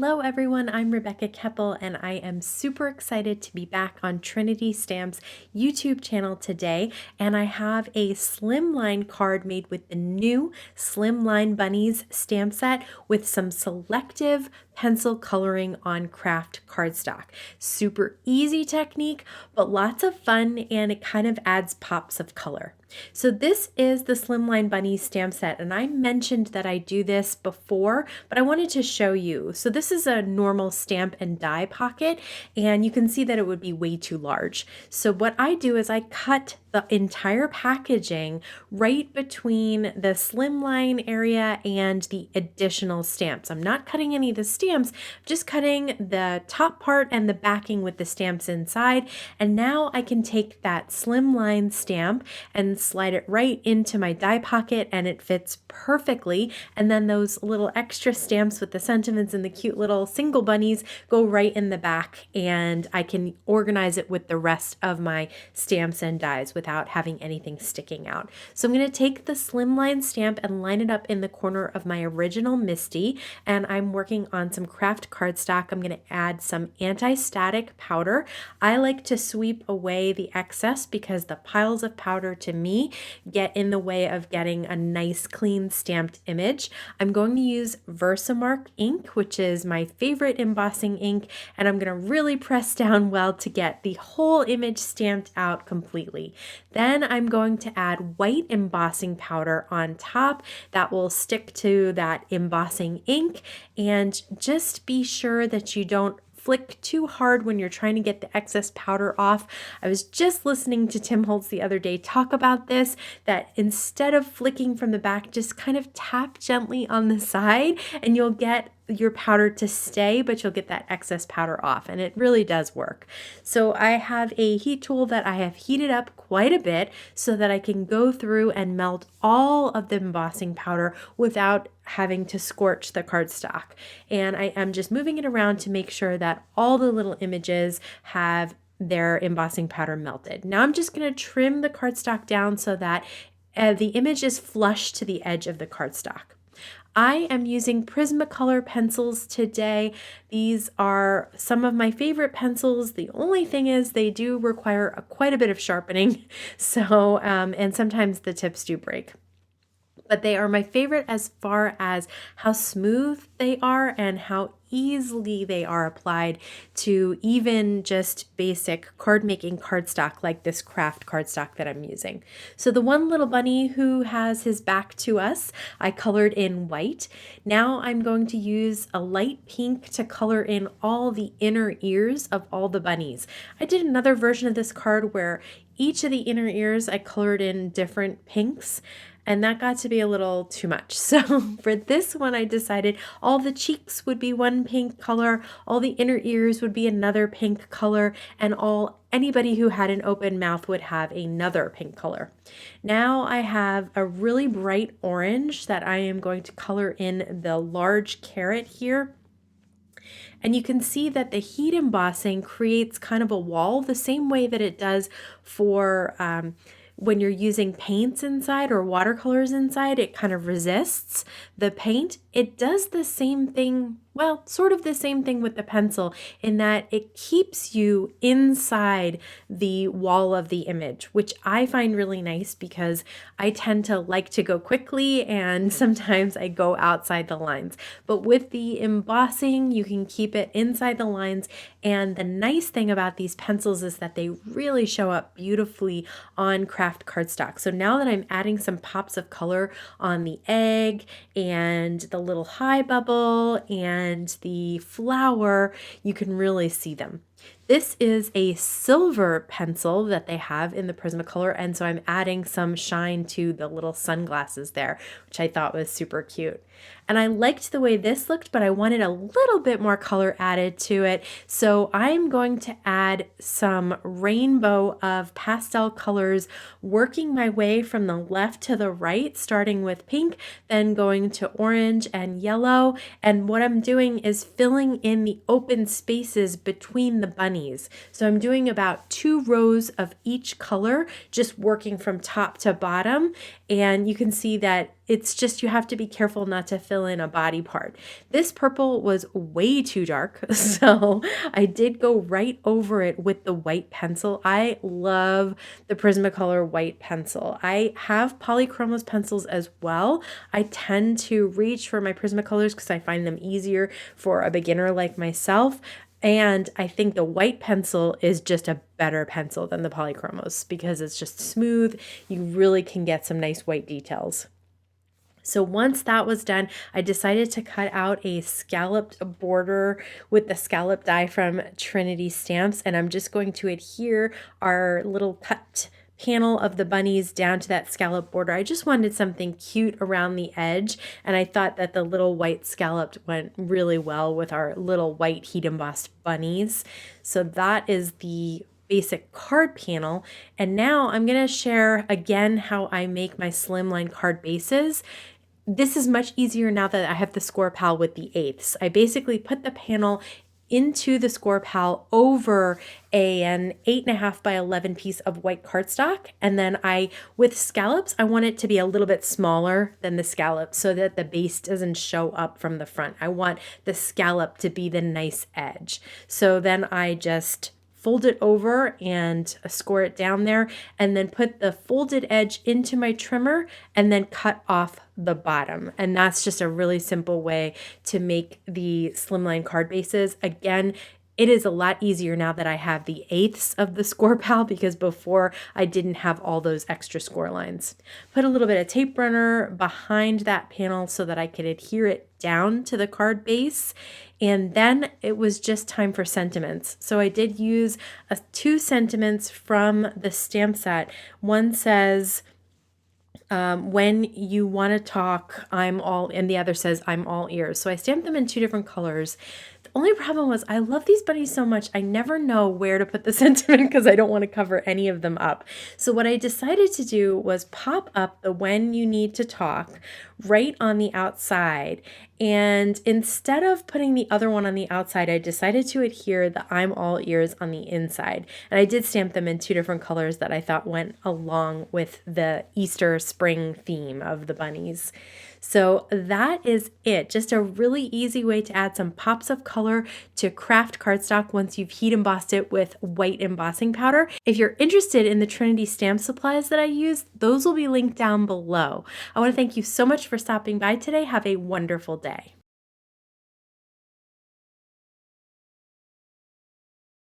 Hello everyone, I'm Rebecca Keppel and I am super excited to be back on Trinity Stamps YouTube channel today, and I have a slimline card made with the new Slimline Bunnies stamp set with some selective pencil coloring on Kraft cardstock. Super easy technique, but lots of fun, and it kind of adds pops of color. So this is the Slimline Bunnies stamp set, and I mentioned that I do this before, but I wanted to show you. So this is a normal stamp and die pocket, and you can see that it would be way too large. So what I do is I cut the entire packaging right between the slimline area and the additional stamps. I'm not cutting any of the stamps, just cutting the top part and the backing with the stamps inside. And now I can take that slimline stamp and slide it right into my die pocket, and it fits perfectly. And then those little extra stamps with the sentiments and the cute little single bunnies go right in the back, and I can organize it with the rest of my stamps and dies without having anything sticking out. So I'm going to take the slimline stamp and line it up in the corner of my original Misty, and I'm working on some Kraft cardstock. I'm going to add some anti-static powder. I like to sweep away the excess because the piles of powder to me get in the way of getting a nice clean stamped image. I'm going to use Versamark ink, which is my favorite embossing ink, and I'm going to really press down well to get the whole image stamped out completely. Then I'm going to add white embossing powder on top that will stick to that embossing ink, and just be sure that you don't flick too hard when you're trying to get the excess powder off. I was just listening to Tim Holtz the other day talk about this, that instead of flicking from the back, just kind of tap gently on the side and you'll get your powder to stay, but you'll get that excess powder off, and it really does work. So I have a heat tool that I have heated up quite a bit so that I can go through and melt all of the embossing powder without having to scorch the cardstock. And I am just moving it around to make sure that all the little images have their embossing powder melted. Now I'm just going to trim the cardstock down so that the image is flush to the edge of the cardstock. I am using Prismacolor pencils today. These are some of my favorite pencils. The only thing is they do require quite a bit of sharpening, so and sometimes the tips do break. But they are my favorite as far as how smooth they are and how easily they are applied to even just basic card making cardstock like this Kraft cardstock that I'm using. So the one little bunny who has his back to us, I colored in white. Now I'm going to use a light pink to color in all the inner ears of all the bunnies. I did another version of this card where each of the inner ears I colored in different pinks, and that got to be a little too much. So for this one, I decided all the cheeks would be one pink color, all the inner ears would be another pink color, and anybody who had an open mouth would have another pink color. Now I have a really bright orange that I am going to color in the large carrot here. And you can see that the heat embossing creates kind of a wall the same way that it does for when you're using paints inside or watercolors inside. It kind of resists the paint. It does the same thing, well, sort of the same thing with the pencil, in that it keeps you inside the wall of the image, which I find really nice because I tend to like to go quickly and sometimes I go outside the lines. But with the embossing, you can keep it inside the lines. And the nice thing about these pencils is that they really show up beautifully on Kraft cardstock. So now that I'm adding some pops of color on the egg and the little high bubble and the flower, you can really see them. This is a silver pencil that they have in the Prismacolor, and so I'm adding some shine to the little sunglasses there, which I thought was super cute. And I liked the way this looked, but I wanted a little bit more color added to it, so I'm going to add some rainbow of pastel colors, working my way from the left to the right, starting with pink, then going to orange and yellow. And what I'm doing is filling in the open spaces between the bunnies bunnies. So I'm doing about 2 rows of each color, just working from top to bottom. And you can see that it's just, you have to be careful not to fill in a body part. This purple was way too dark, so I did go right over it with the white pencil. I love the Prismacolor white pencil. I have polychromos pencils as well. I tend to reach for my Prismacolors because I find them easier for a beginner like myself. And I think the white pencil is just a better pencil than the polychromos because it's just smooth. You really can get some nice white details. So once that was done, I decided to cut out a scalloped border with the scallop die from Trinity Stamps, and I'm just going to adhere our little cut panel of the bunnies down to that scallop border. I just wanted something cute around the edge, and I thought that the little white scalloped went really well with our little white heat embossed bunnies. So that is the basic card panel. And now I'm going to share again how I make my slimline card bases. This is much easier now that I have the score pal with the eighths. I basically put the panel into the score pal over an 8.5 by 11 piece of white cardstock. And then with scallops, I want it to be a little bit smaller than the scallop so that the base doesn't show up from the front. I want the scallop to be the nice edge. So then I just fold it over and score it down there, and then put the folded edge into my trimmer and then cut off the bottom. And that's just a really simple way to make the slimline card bases. Again, it is a lot easier now that I have the eighths of the score pal because before I didn't have all those extra score lines. Put a little bit of tape runner behind that panel so that I could adhere it down to the card base. And then it was just time for sentiments. So I did use 2 sentiments from the stamp set. One says, when you want to talk, I'm all, and the other says, I'm all ears. So I stamped them in 2 different colors. The only problem was I love these bunnies so much, I never know where to put the sentiment because I don't want to cover any of them up. So what I decided to do was pop up the when you need to talk right on the outside. And instead of putting the other one on the outside, I decided to adhere the I'm all ears on the inside. And I did stamp them in 2 different colors that I thought went along with the Easter spring theme of the bunnies. So that is it. Just a really easy way to add some pops of color to Kraft cardstock once you've heat embossed it with white embossing powder. If you're interested in the Trinity stamp supplies that I use, those will be linked down below. I want to thank you so much for stopping by today. Have a wonderful day.